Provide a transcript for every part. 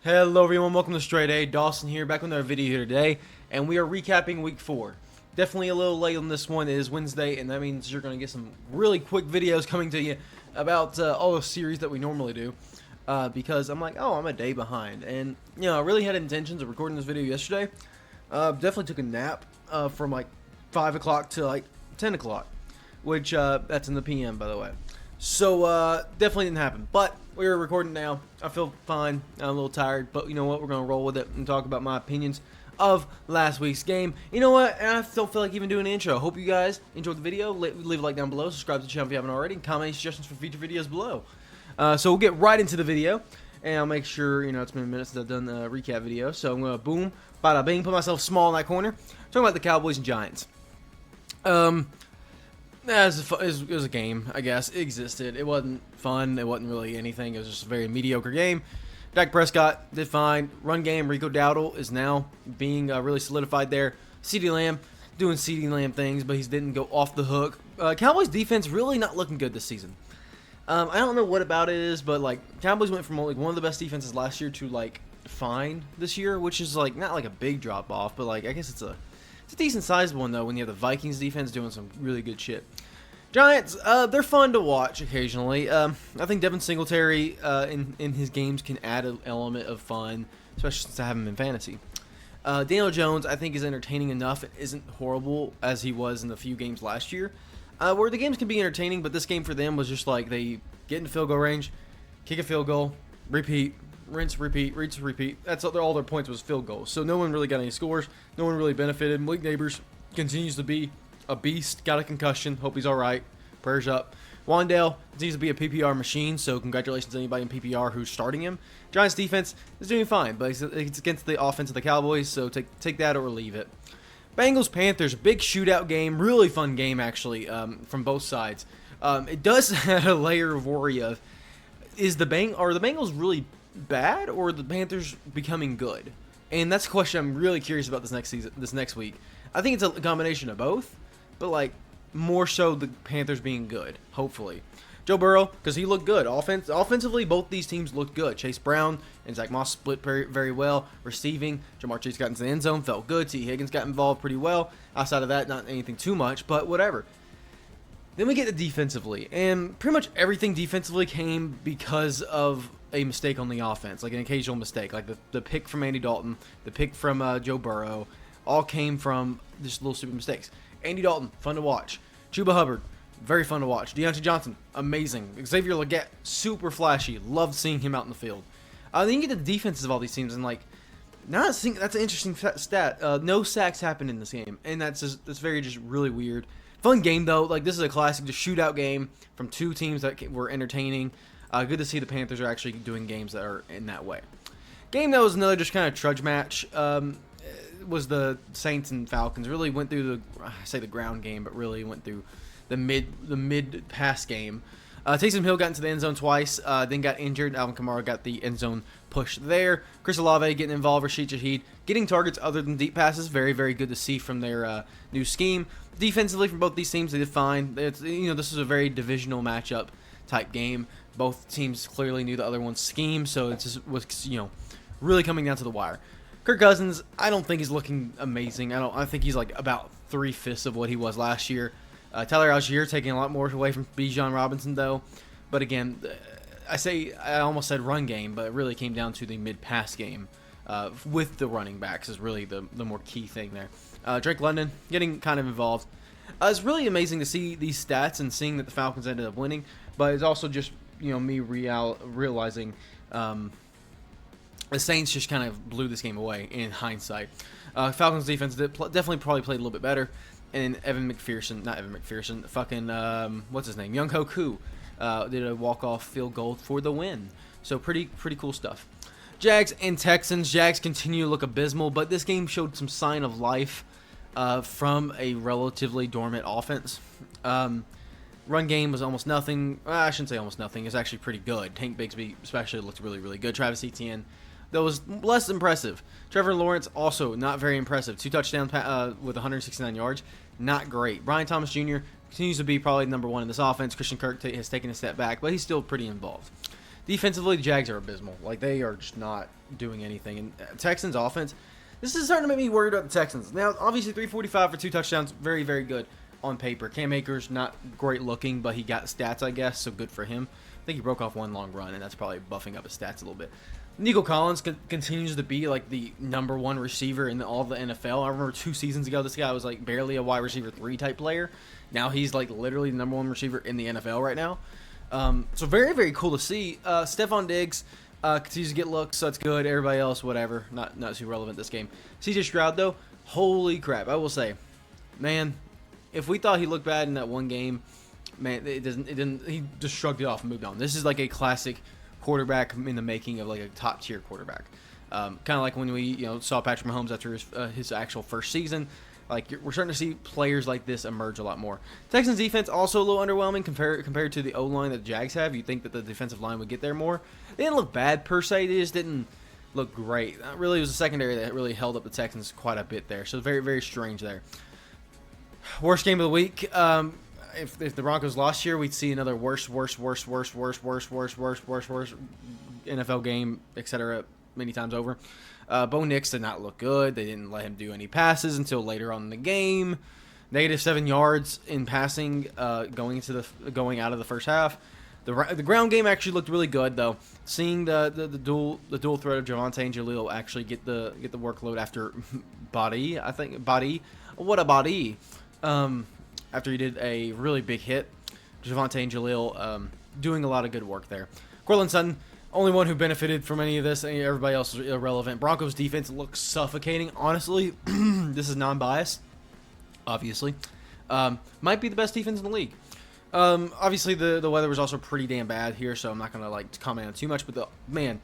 Hello everyone, welcome to StraightA. Dawson here, back with another video here today, and we are recapping week 4. Definitely a little late on this one. It is Wednesday, and that means you're going to get some really quick videos coming to you about all the series that we normally do. Because I'm like, I'm a day behind, and I really had intentions of recording this video yesterday. Definitely took a nap from like 5 o'clock to like 10 o'clock, which that's in the PM, by the way. So definitely didn't happen, but we're recording now. I feel fine. I'm a little tired, but you know what? We're gonna roll with it and talk about my opinions of last week's game. You know what? And I don't feel like even doing an intro. Hope you guys enjoyed the video. Leave a like down below. Subscribe to the channel if you haven't already. And comment any suggestions for future videos below. So we'll get right into the video, and I'll make sure it's been a minute since I've done the recap video. So I'm gonna boom, bada bing, put myself small in that corner. Talking about the Cowboys and Giants. It was a game, I guess. It existed. It wasn't fun. It wasn't really anything. It was just a very mediocre game. Dak Prescott did fine. Run game, Rico Dowdle is now being really solidified there. CeeDee Lamb doing CeeDee Lamb things, but he didn't go off the hook. Cowboys defense really not looking good this season. I don't know what about it is, but like Cowboys went from like one of the best defenses last year to like fine this year, which is like not like a big drop off, but like I guess it's a decent sized one though when you have the Vikings defense doing some really good shit. Giants, they're fun to watch occasionally. I think Devin Singletary in his games can add an element of fun, especially since I have him in fantasy. Daniel Jones, I think, is entertaining enough. It isn't horrible as he was in the few games last year, where the games can be entertaining, but this game for them was just like they get into field goal range, kick a field goal, repeat, rinse, repeat, rinse, repeat. That's all their points was field goals. So no one really got any scores. No one really benefited. Malik Neighbors continues to be a beast. Got a concussion. Hope he's all right. Prayers up. Wandale continues to be a PPR machine, so congratulations to anybody in PPR who's starting him. Giants defense is doing fine, but it's against the offense of the Cowboys, so take that or leave it. Bengals Panthers, big shootout game, really fun game actually from both sides. It does have a layer of worry of are the Bengals really bad or are the Panthers becoming good? And that's a question I'm really curious about this next week. I think it's a combination of both, but like more so the Panthers being good, hopefully. Joe Burrow, because he looked good. Offensively, both these teams looked good. Chase Brown and Zach Moss split very, very well. Receiving, Jamar Chase got into the end zone, felt good. T. Higgins got involved pretty well. Outside of that, not anything too much, but whatever. Then we get to defensively, and pretty much everything defensively came because of a mistake on the offense, like an occasional mistake, like the pick from Andy Dalton, the pick from Joe Burrow, all came from just little stupid mistakes. Andy Dalton, fun to watch. Chuba Hubbard, very fun to watch. Deontay Johnson, amazing. Xavier Legette, super flashy. Loved seeing him out in the field. Then you get the defenses of all these teams, and like, that's an interesting stat. No sacks happened in this game, and that's very just really weird. Fun game though. Like this is a classic, just shootout game from two teams that were entertaining. Good to see the Panthers are actually doing games that are in that way. Game that was another just kind of trudge match. Was the Saints and Falcons. Really went through the ground game, but really went through the mid pass game. Taysom Hill got into the end zone twice, then got injured. Alvin Kamara got the end zone push there. Chris Olave getting involved. Rashid Shaheed getting targets other than deep passes. Very, very good to see from their new scheme. Defensively, from both these teams, they did fine. This is a very divisional matchup type game. Both teams clearly knew the other one's scheme, so it just was really coming down to the wire. Kirk Cousins, I don't think he's looking amazing. I think he's like about 3/5 of what he was last year. Tyler Algier taking a lot more away from Bijan Robinson though. But again, I almost said run game, but it really came down to the mid-pass game with the running backs is really the more key thing there. Drake London getting kind of involved. It's really amazing to see these stats and seeing that the Falcons ended up winning, but it's also just me realizing the Saints just kind of blew this game away in hindsight. Falcons defense definitely probably played a little bit better. And what's his name? Younghoe Koo did a walk-off field goal for the win. So pretty cool stuff. Jags and Texans. Jags continue to look abysmal, but this game showed some sign of life from a relatively dormant offense. Run game was almost nothing. I shouldn't say almost nothing. It's actually pretty good. Hank Bigsby especially looked really, really good. Travis Etienne, that was less impressive. Trevor Lawrence also not very impressive. 2 touchdowns with 169 yards. Not great. Brian Thomas Jr. continues to be probably number one in this offense. Christian Kirk has taken a step back, but he's still pretty involved. Defensively, the Jags are abysmal. Like, they are just not doing anything. And Texans offense, this is starting to make me worried about the Texans. Now, obviously, 345 for 2 touchdowns, very, very good on paper. Cam Akers, not great looking, but he got stats, I guess, so good for him. I think he broke off one long run, and that's probably buffing up his stats a little bit. Nico Collins continues to be like the #1 receiver in all of the NFL. I remember 2 seasons ago, this guy was like barely a wide receiver 3 type player. Now he's like literally the #1 receiver in the NFL right now. So very, very cool to see. Stephon Diggs continues to get looks, so that's good. Everybody else, whatever, not too relevant this game. CJ Stroud though, holy crap! I will say, man, if we thought he looked bad in that one game, man, it didn't. He just shrugged it off and moved on. This is like a classic quarterback in the making of like a top tier quarterback. Kind of like when we saw Patrick Mahomes after his actual first season. Like, we're starting to see players like this emerge a lot more. Texans defense also a little underwhelming compared to the O-line that the Jags have. You'd think that the defensive line would get there more. They didn't look bad per se. They just didn't look great. Really, it was the secondary that really held up the Texans quite a bit there. So very, very strange there. Worst game of the week. If the Broncos lost here, we'd see another worst NFL game, etc. many times over. Bo Nix did not look good. They didn't let him do any passes until later on in the game. -7 yards in passing going out of the first half. The ground game actually looked really good though. Seeing the dual threat of Javonte and Jaleel actually get the workload after Body. What a body. After he did a really big hit, Javonte and Jaleel doing a lot of good work there. Courtland Sutton, only one who benefited from any of this. Everybody else is irrelevant. Broncos defense looks suffocating. Honestly, this is non-biased, obviously. Might be the best defense in the league. Obviously, the weather was also pretty damn bad here, so I'm not going to comment on too much. But man,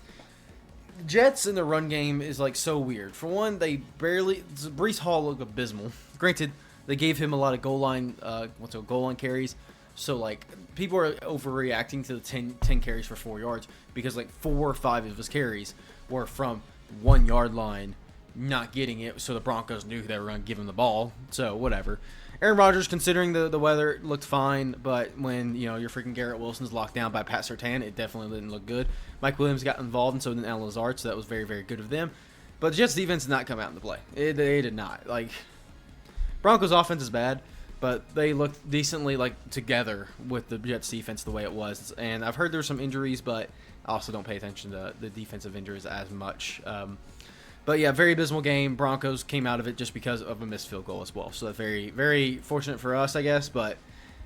Jets in the run game is like so weird. For one, Breece Hall looked abysmal. Granted, they gave him a lot of goal line carries. So, like, people are overreacting to the 10 carries for 4 yards because, like, 4 or 5 of his carries were from 1 yard line, not getting it. So the Broncos knew they were going to give him the ball. So, whatever. Aaron Rodgers, considering the weather, looked fine. But when, your freaking Garrett Wilson's locked down by Pat Surtain, it definitely didn't look good. Mike Williams got involved, and so did Alan Lazard. So that was very, very good of them. But the Jets defense did not come out in the play. They did not. Like, Broncos offense is bad. But they looked decently together with the Jets defense the way it was. And I've heard there's some injuries, but I also don't pay attention to the defensive injuries as much. But yeah, very abysmal game. Broncos came out of it just because of a missed field goal as well. So that's very, very fortunate for us, I guess, but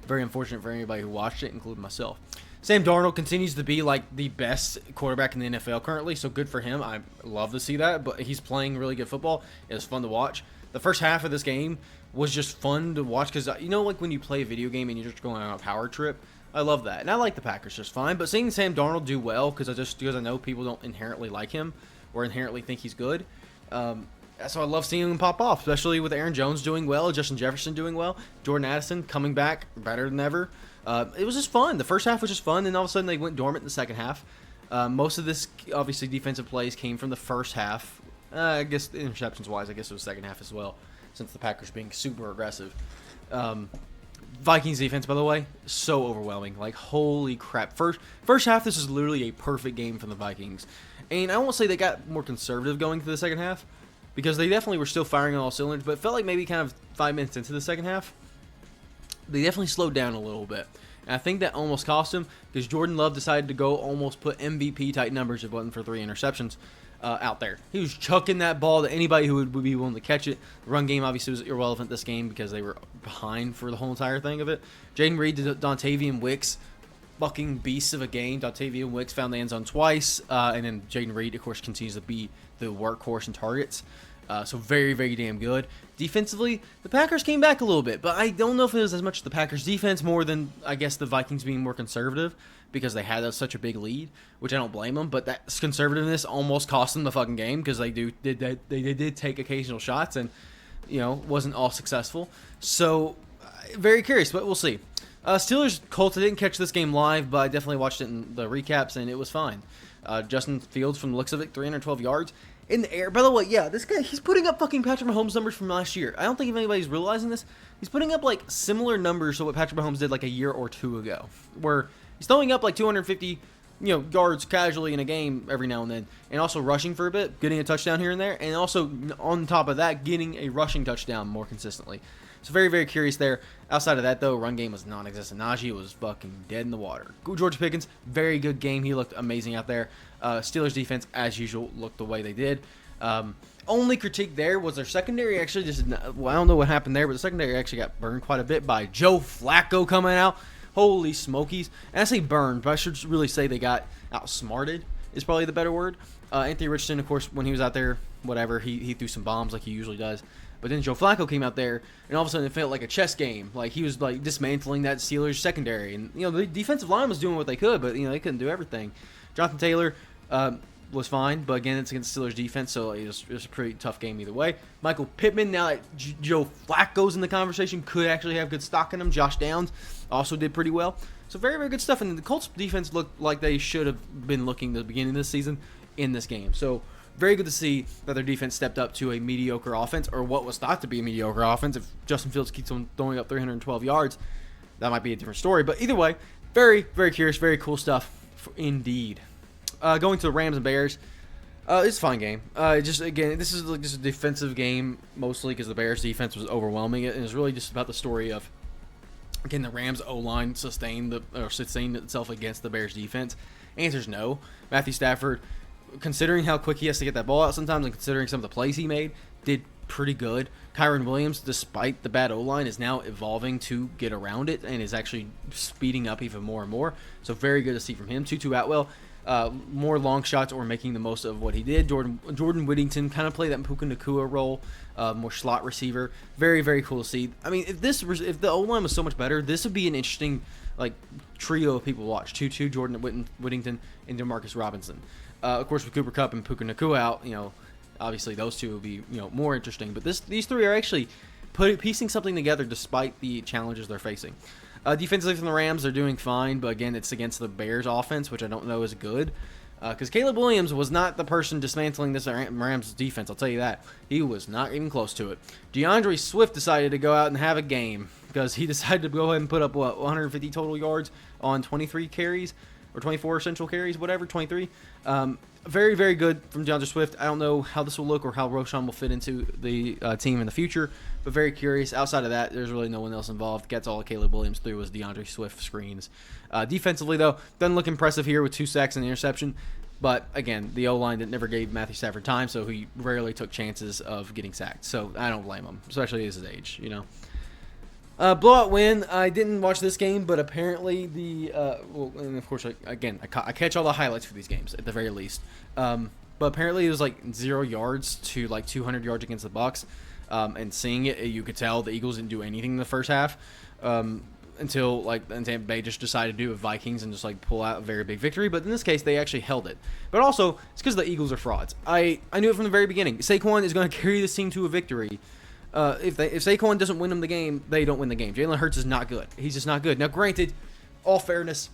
very unfortunate for anybody who watched it, including myself. Sam Darnold continues to be the best quarterback in the NFL currently, so good for him. I love to see that, but he's playing really good football. It was fun to watch. The first half of this game was just fun to watch because, when you play a video game and you're just going on a power trip, I love that. And I like the Packers just fine, but seeing Sam Darnold do well because I know people don't inherently like him or inherently think he's good. So I love seeing him pop off, especially with Aaron Jones doing well, Justin Jefferson doing well, Jordan Addison coming back better than ever. It was just fun. The first half was just fun, and all of a sudden they went dormant in the second half. Most of this, obviously, defensive plays came from the first half. I guess interceptions-wise, I guess it was second half as well, since the Packers being super aggressive. Vikings defense, by the way, so overwhelming. Holy crap. First half, this is literally a perfect game from the Vikings. And I won't say they got more conservative going to the second half, because they definitely were still firing on all cylinders, but it felt like maybe kind of 5 minutes into the second half, they definitely slowed down a little bit. And I think that almost cost him, because Jordan Love decided to go almost put MVP-type numbers if it wasn't for 3 interceptions. Out there. He was chucking that ball to anybody who would be willing to catch it. The run game obviously was irrelevant this game because they were behind for the whole entire thing of it. Jaden Reed to Dontavian Wicks, fucking beasts of a game. Dontavian Wicks found the end zone twice, and then Jaden Reed, of course, continues to be the workhorse and targets. So very, very damn good. Defensively, the Packers came back a little bit, but I don't know if it was as much the Packers' defense more than, I guess, the Vikings being more conservative because they had such a big lead, which I don't blame them, but that conservativeness almost cost them the fucking game because they did take occasional shots and, wasn't all successful. So, very curious, but we'll see. Steelers-Colts, I didn't catch this game live, but I definitely watched it in the recaps, and it was fine. Justin Fields, from the looks of it, 312 yards. In the air. By the way, yeah, this guy, he's putting up fucking Patrick Mahomes numbers from last year. I don't think anybody's realizing this. He's putting up, similar numbers to what Patrick Mahomes did, a year or two ago. Where he's throwing up, 250 yards casually in a game every now and then, and also rushing for a bit, getting a touchdown here and there, and also on top of that, getting a rushing touchdown more consistently. So very, very curious there. Outside of that, though, run game was non-existent. Najee was fucking dead in the water. George Pickens, very good game. He looked amazing out there. Steelers defense, as usual, looked the way they did. Only critique there was their secondary actually just, well, I don't know what happened there, but the secondary actually got burned quite a bit by Joe Flacco coming out. Holy smokies. And I say burned, but I should really say they got outsmarted is probably the better word. Anthony Richardson, of course, when he was out there, whatever, he threw some bombs like he usually does. But then Joe Flacco came out there, and all of a sudden it felt like a chess game. Like he was like dismantling that Steelers secondary. And, the defensive line was doing what they could, but, they couldn't do everything. Jonathan Taylor was fine, but again, it's against the Steelers defense, so it was a pretty tough game either way. Michael Pittman, now that Joe Flacco's in the conversation, could actually have good stock in him. Josh Downs also did pretty well. So very, very good stuff. And the Colts defense looked like they should have been looking at the beginning of this season in this game. So very good to see that their defense stepped up to a mediocre offense, or what was thought to be a mediocre offense. If Justin Fields keeps on throwing up 312 yards, that might be a different story. But either way, very, very curious, very cool stuff indeed. Going to the Rams and Bears, it's a fun game. Just again, this is just a defensive game mostly because the Bears defense was overwhelming it, and it's really just about the story of, can the Rams O-line sustain itself against the Bears defense? Answer's no. Matthew Stafford, considering how quick he has to get that ball out sometimes, and considering some of the plays he made, did pretty good. Kyron Williams, despite the bad O-line, is now evolving to get around it and is actually speeding up even more and more. So very good to see from him. Tutu Atwell, more long shots or making the most of what he did. Jordan Whittington kind of played that Puka Nacua role, more slot receiver. Very, very cool to see. I mean, if the O-line was so much better, this would be an interesting trio of people to watch. Tutu, Jordan Whittington, and DeMarcus Robinson. Of course, with Cooper Kupp and Puka Nacua out, obviously those two will be more interesting. But these three are actually piecing something together despite the challenges they're facing. Defensively from the Rams, they're doing fine, but again, it's against the Bears offense, which I don't know is good. Because Caleb Williams was not the person dismantling this Rams defense, I'll tell you that. He was not even close to it. DeAndre Swift decided to go out and have a game because he decided to go ahead and put up, 150 total yards on 23 carries, or 24 essential carries, whatever, 23. Very, very good from DeAndre Swift. I don't know how this will look or how Roschon will fit into the team in the future, but very curious. Outside of that, there's really no one else involved. Gets all Caleb Williams through was DeAndre Swift screens. Defensively, though, doesn't look impressive here with 2 sacks and an interception. But, again, the O-line that never gave Matthew Stafford time, so he rarely took chances of getting sacked. So I don't blame him, especially at his age, Blowout win. I didn't watch this game, but apparently and of course, I catch all the highlights for these games at the very least. But apparently it was 0 yards to 200 yards against the Bucs. And seeing it, you could tell the Eagles didn't do anything in the first half until Tampa Bay just decided to do with Vikings and just pull out a very big victory. But in this case, they actually held it. But also, it's because the Eagles are frauds. I knew it from the very beginning. Saquon is going to carry this team to a victory. If Saquon doesn't win them the game, they don't win the game. Jalen Hurts is not good. He's just not good. Now, granted, all fairness,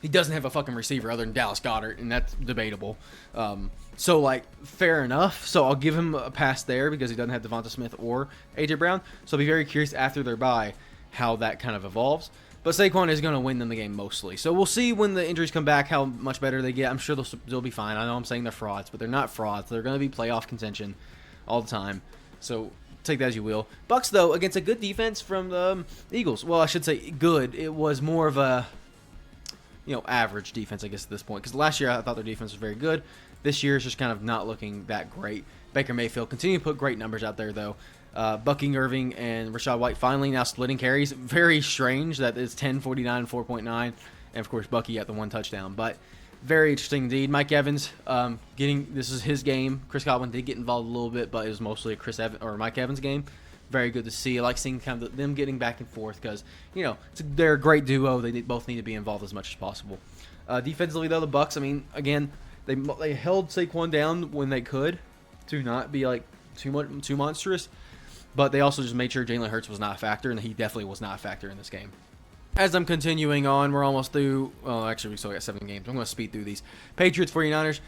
he doesn't have a fucking receiver other than Dallas Goedert, and that's debatable. So, fair enough. So I'll give him a pass there because he doesn't have Devonta Smith or A.J. Brown. So I'll be very curious after their bye how that kind of evolves. But Saquon is going to win them the game mostly. So we'll see when the injuries come back how much better they get. I'm sure they'll be fine. I know I'm saying they're frauds, but they're not frauds. They're going to be playoff contention all the time. So take that as you will. Bucks, though, against a good defense from the Eagles. Well, I should say good. It was more of a, average defense, I guess, at this point. Because last year I thought their defense was very good. This year is just kind of not looking that great. Baker Mayfield continue to put great numbers out there, though. Bucking Irving and Rachaad White finally now splitting carries. Very strange that it's 10, 49, 4.9. And, of course, Bucky at the 1 touchdown. But very interesting indeed. Mike Evans, this is his game. Chris Godwin did get involved a little bit, but it was mostly a Mike Evans game. Very good to see. I like seeing kind of them getting back and forth because, they're a great duo. They both need to be involved as much as possible. Defensively, though, the Bucs, again, they held Saquon down when they could to not be too monstrous, but they also just made sure Jalen Hurts was not a factor, and he definitely was not a factor in this game. As I'm continuing on, we're almost through. Well, actually, we still got 7 games. I'm going to speed through these. Patriots, 49ers.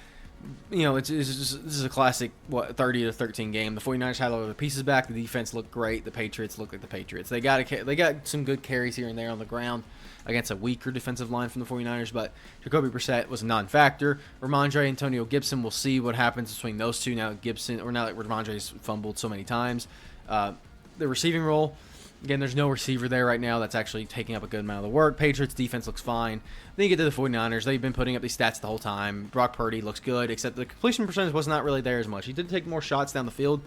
this is a classic 30-13 game. The 49ers had all the pieces back. The defense looked great. The Patriots looked like the Patriots. They got some good carries here and there on the ground against a weaker defensive line from the 49ers, but Jacoby Brissett was a non-factor. Ramondre, Antonio Gibson, we'll see what happens between those two now that Ramondre's fumbled so many times. The receiving role, again, there's no receiver there right now that's actually taking up a good amount of the work. Patriots defense looks fine. Then you get to the 49ers. They've been putting up these stats the whole time. Brock Purdy looks good, except the completion percentage was not really there as much. He did take more shots down the field,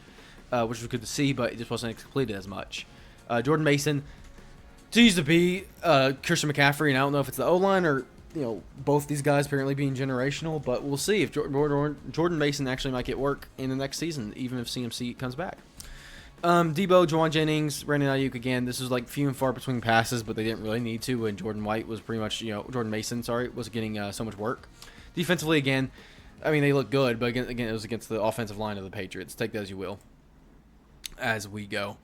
which was good to see, but it just wasn't completed as much. Jordan Mason continues to be Christian McCaffrey, and I don't know if it's the O-line or both these guys apparently being generational, but we'll see if Jordan Mason actually might get work in the next season, even if CMC comes back. Debo, Juwan Jennings, Brandon Ayuk again. This was like few and far between passes, but they didn't really need to. And Jordan Mason, was getting so much work. Defensively, again, I mean they look good, but again it was against the offensive line of the Patriots. Take that as you will. As we go,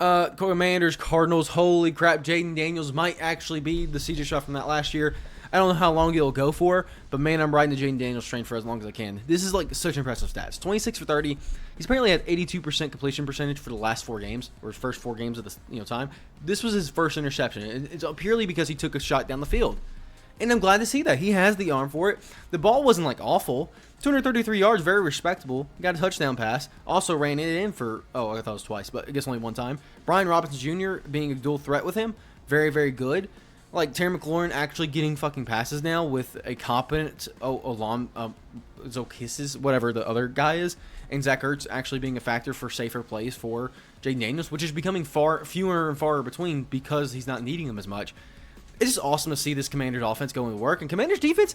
Commanders, Cardinals. Holy crap! Jaden Daniels might actually be the CJ Stroud from that last year. I don't know how long it'll go for, but man, I'm riding the Jaden Daniels train for as long as I can. This is like such impressive stats. 26 for 30. He's apparently had 82% completion percentage for the last 4 games, or his first 4 games of the time. This was his first interception. It's purely because he took a shot down the field. And I'm glad to see that. He has the arm for it. The ball wasn't like awful. 233 yards, very respectable. Got a touchdown pass. Also ran it in for, I thought it was twice, but I guess only one time. Brian Robinson Jr. being a dual threat with him, very, very good. Like, Terry McLaurin actually getting fucking passes now with a competent Zokisses, whatever the other guy is, and Zach Ertz actually being a factor for safer plays for Jaden Daniels, which is becoming fewer and far between because he's not needing them as much. It's just awesome to see this Commanders offense going to work, and Commanders defense,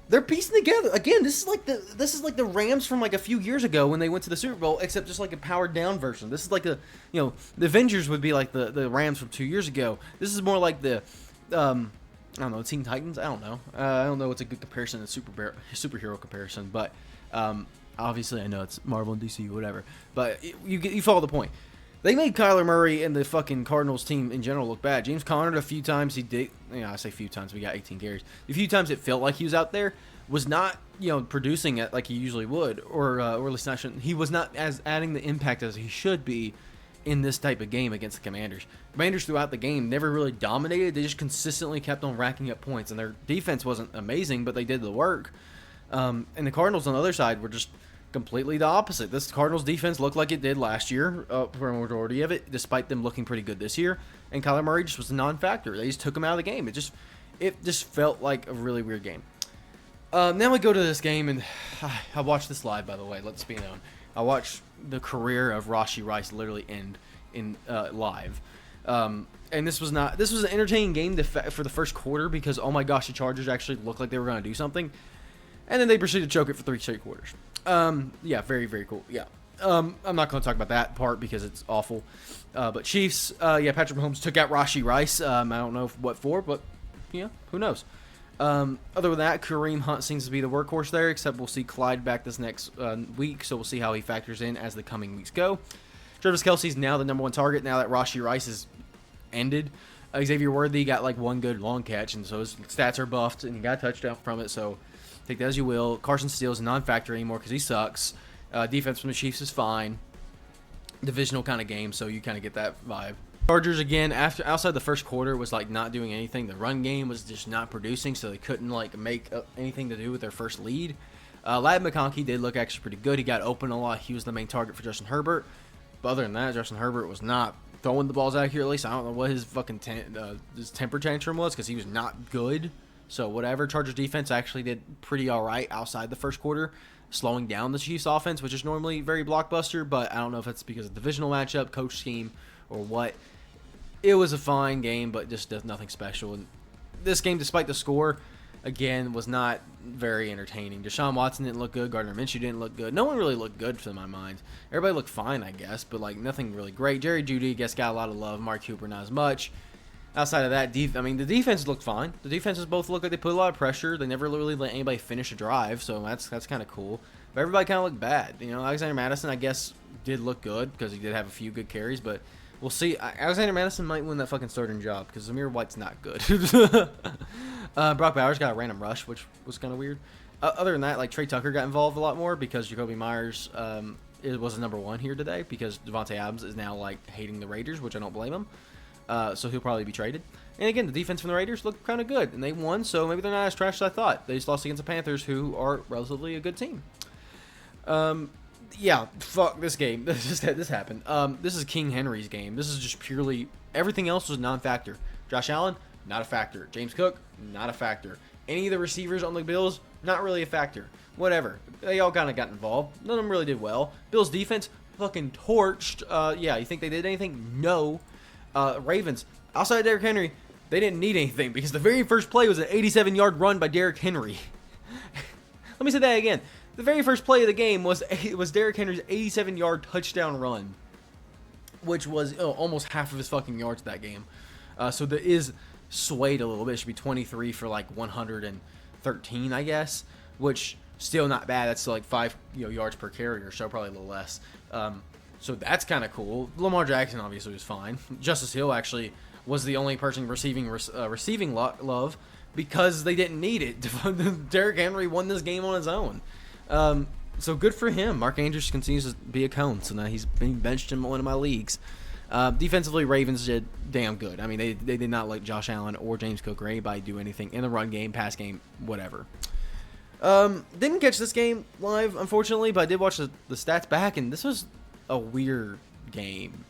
they're piecing together. Again, this is like the Rams from like a few years ago when they went to the Super Bowl, except just like a powered down version. This is like the Avengers would be like the Rams from 2 years ago. This is more like the I don't know, Teen Titans. I don't know what's a good comparison, a superhero comparison, but obviously I know it's Marvel and DC, whatever. But you follow the point. They made Kyler Murray and the fucking Cardinals team in general look bad. James Conner, a few times he did. I say a few times. We got 18 carries. A few times it felt like he was out there, was not producing it like he usually would, or at least not. He was not as adding the impact as he should be in this type of game against the Commanders. Commanders throughout the game never really dominated. They just consistently kept on racking up points, and their defense wasn't amazing, but they did the work. And the Cardinals on the other side were just completely the opposite. This Cardinals defense looked like it did last year for a majority of it, despite them looking pretty good this year. And Kyler Murray just was a non-factor. They just took him out of the game. It just felt like a really weird game. Now we go to this game, and I watched this live, by the way. Let's be known. I watched the career of Rashee Rice literally end in live. And this was an entertaining game for the first quarter because, oh my gosh, the Chargers actually looked like they were going to do something. And then they proceeded to choke it for 3 straight quarters. Yeah, very, very cool. Yeah. I'm not going to talk about that part because it's awful. But Chiefs, Patrick Mahomes took out Rashee Rice. I don't know what for, but, who knows. Other than that, Kareem Hunt seems to be the workhorse there, except we'll see Clyde back this next week, so we'll see how he factors in as the coming weeks go. Travis Kelce's now the number 1 target now that Rashee Rice is ended. Xavier Worthy got like one good long catch, and so his stats are buffed, and he got a touchdown from it, so take that as you will. Carson Steele's a non-factor anymore because he sucks. Defense from the Chiefs is fine. Divisional kind of game, so you kind of get that vibe. Chargers, again, outside the first quarter, was like not doing anything. The run game was just not producing, so they couldn't like make anything to do with their first lead. Ladd McConkey did look actually pretty good. He got open a lot. He was the main target for Justin Herbert. But other than that, Justin Herbert was not throwing the balls accurately, so I don't know what his fucking his temper tantrum was because he was not good. So whatever. Chargers defense actually did pretty all right outside the first quarter, slowing down the Chiefs offense, which is normally very blockbuster, but I don't know if it's because of the divisional matchup, coach scheme, or what. It was a fine game, but just nothing special. And this game, despite the score, again, was not very entertaining. Deshaun Watson didn't look good. Gardner Minshew didn't look good. No one really looked good, to my mind. Everybody looked fine, I guess, but like nothing really great. Jerry Jeudy, I guess, got a lot of love. Mark Cooper, not as much. Outside of that, the defense looked fine. The defenses both looked like they put a lot of pressure. They never really let anybody finish a drive, so that's kind of cool. But everybody kind of looked bad. Alexander Mattison, I guess, did look good because he did have a few good carries, but we'll see. Alexander Mattison might win that fucking starting job because Zamir White's not good. Brock Bowers got a random rush, which was kind of weird. Other than that, like Trey Tucker got involved a lot more because Jacoby Myers it was the number 1 here today because Devontae Adams is now like hating the Raiders, which I don't blame him. So he'll probably be traded. And again, the defense from the Raiders looked kind of good, and they won, so maybe they're not as trash as I thought. They just lost against the Panthers, who are relatively a good team. Yeah, fuck this game. This happened. This is King Henry's game. This is just purely everything else was non-factor. Josh Allen, not a factor. James Cook, not a factor. Any of the receivers on the Bills, not really a factor. Whatever. They all kind of got involved. None of them really did well. Bills defense fucking torched. Yeah, you think they did anything? No. Ravens, outside of Derrick Henry, they didn't need anything because the very first play was an 87-yard run by Derrick Henry. Let me say that again. The very first play of the game was Derrick Henry's 87-yard touchdown run, which was almost half of his fucking yards that game. So there is swayed a little bit. It should be 23 for like 113, I guess, which still not bad. That's still like 5 yards per carry, so probably a little less. So that's kind of cool. Lamar Jackson obviously was fine. Justice Hill actually was the only person receiving love because they didn't need it. Derrick Henry won this game on his own. So good for him. Mark Andrews continues to be a cone, so now he's being benched in one of my leagues. Defensively, Ravens did damn good. I mean, they did not let Josh Allen or James Cook or anybody do anything in the run game, pass game, whatever. Didn't catch this game live, unfortunately, but I did watch the stats back, and this was a weird game.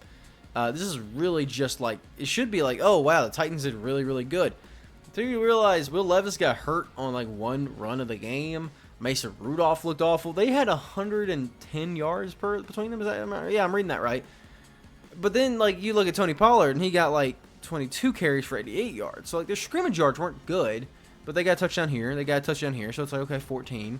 This is really just like, it should be like, oh, wow, the Titans did really, really good. Until you realize Will Levis got hurt on like one run of the game. Mason Rudolph looked awful. They had 110 yards between them. Yeah, I'm reading that right. But then, like, you look at Tony Pollard, and he got like 22 carries for 88 yards. So, like, their scrimmage yards weren't good, but they got a touchdown here, they got a touchdown here. So it's like, okay, 14.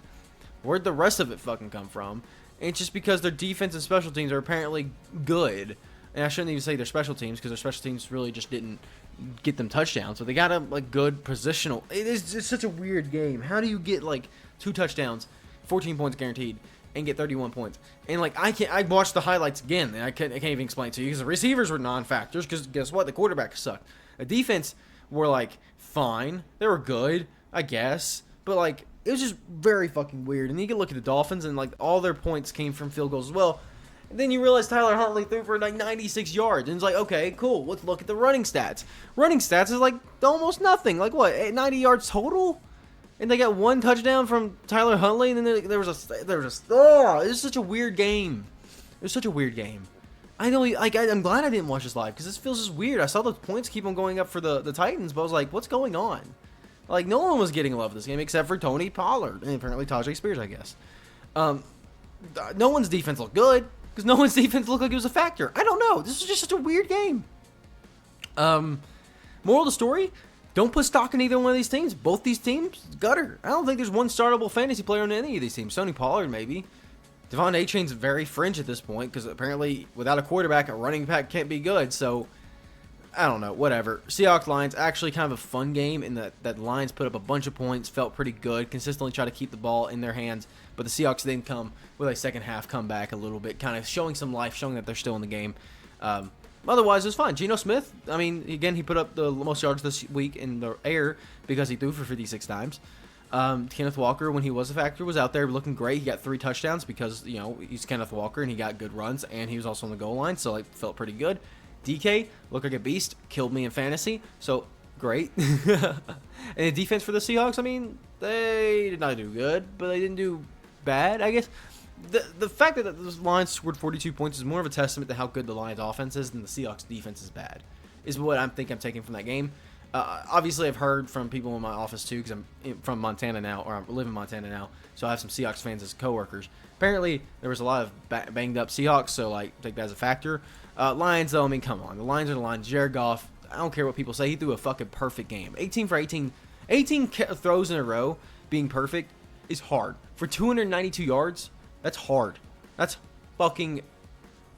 Where'd the rest of it fucking come from? And it's just because their defense and special teams are apparently good. And I shouldn't even say their special teams, because their special teams really just didn't get them touchdowns. So they got a like good positional. It's such a weird game. How do you get like 2 touchdowns, 14 points guaranteed, and get 31 points? And like I watched the highlights again, and I can't even explain it to you because the receivers were non-factors. Because guess what? The quarterback sucked. The defense were like fine. They were good, I guess, but like it was just very fucking weird. And you can look at the Dolphins, and like all their points came from field goals as well. And then you realize Tyler Huntley threw for like 96 yards. And it's like, okay, cool. Let's look at the running stats. Running stats is like almost nothing. Like what, 90 yards total? And they got 1 touchdown from Tyler Huntley. And then there was it was such a weird game. It was such a weird game. I'm glad I didn't watch this live because this feels just weird. I saw the points keep on going up for the Titans, but I was like, what's going on? Like, no one was getting love this game except for Tony Pollard and apparently Tajay Spears, I guess. No one's defense looked good. Because no one's defense looked like it was a factor. I don't know. This is just such a weird game. Moral of the story, don't put stock in either one of these teams. Both these teams, gutter. I don't think there's one startable fantasy player on any of these teams. Tony Pollard, maybe. Devon A-Chain's very fringe at this point because apparently without a quarterback, a running back can't be good. So, I don't know. Whatever. Seahawks Lions, actually kind of a fun game in that Lions put up a bunch of points, felt pretty good, consistently try to keep the ball in their hands. But the Seahawks then come with a second half comeback a little bit, kind of showing some life, showing that they're still in the game. Otherwise, it was fine. Geno Smith, I mean, again, he put up the most yards this week in the air because he threw for 56 times. Kenneth Walker, when he was a factor, was out there looking great. He got 3 touchdowns because, he's Kenneth Walker and he got good runs, and he was also on the goal line, so it felt pretty good. DK looked like a beast, killed me in fantasy, so great. And the defense for the Seahawks, I mean, they did not do good, but they didn't do bad, I guess. The fact that the Lions scored 42 points is more of a testament to how good the Lions offense is than the Seahawks defense is bad, is what I'm taking from that game. Obviously, I've heard from people in my office too, because I'm from Montana now, or I live in Montana now, so I have some Seahawks fans as coworkers. Apparently, there was a lot of banged up Seahawks, so like take that as a factor. Lions, though, I mean, come on, the Lions are the Lions. Jared Goff, I don't care what people say, he threw a fucking perfect game. 18 for 18 throws in a row, being perfect is hard. For 292 yards, that's hard. That's fucking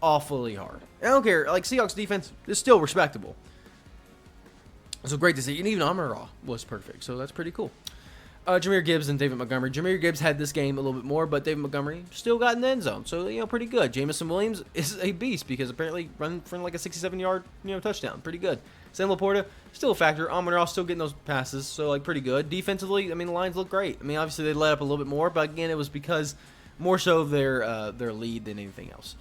awfully hard. I don't care. Like, Seahawks defense is still respectable. So great to see. And even Amon-Ra was perfect. So that's pretty cool. Jahmyr Gibbs and David Montgomery. Jahmyr Gibbs had this game a little bit more, but David Montgomery still got in the end zone. So, pretty good. Jamison Williams is a beast because apparently run for like a 67-yard, touchdown. Pretty good. Sam Laporta, still a factor. Amon-Ra still getting those passes, so, like, pretty good. Defensively, the Lions look great. Obviously they let up a little bit more, but again, it was because more so their lead than anything else.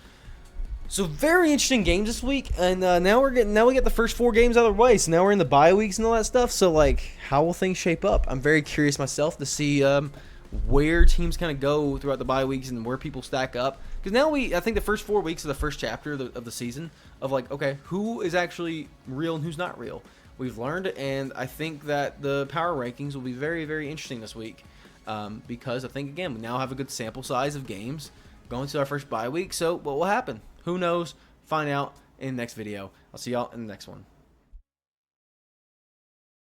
So very interesting games this week, and now we get the first 4 games out of the way. So now we're in the bye weeks and all that stuff. So like, how will things shape up? I'm very curious myself to see where teams kind of go throughout the bye weeks and where people stack up. Because now I think the first 4 weeks of the first chapter of the season of like, okay, who is actually real and who's not real? We've learned, and I think that the power rankings will be very, very interesting this week because I think again we now have a good sample size of games going to our first bye week. So what will happen? Who knows? Find out in the next video. I'll see y'all in the next one.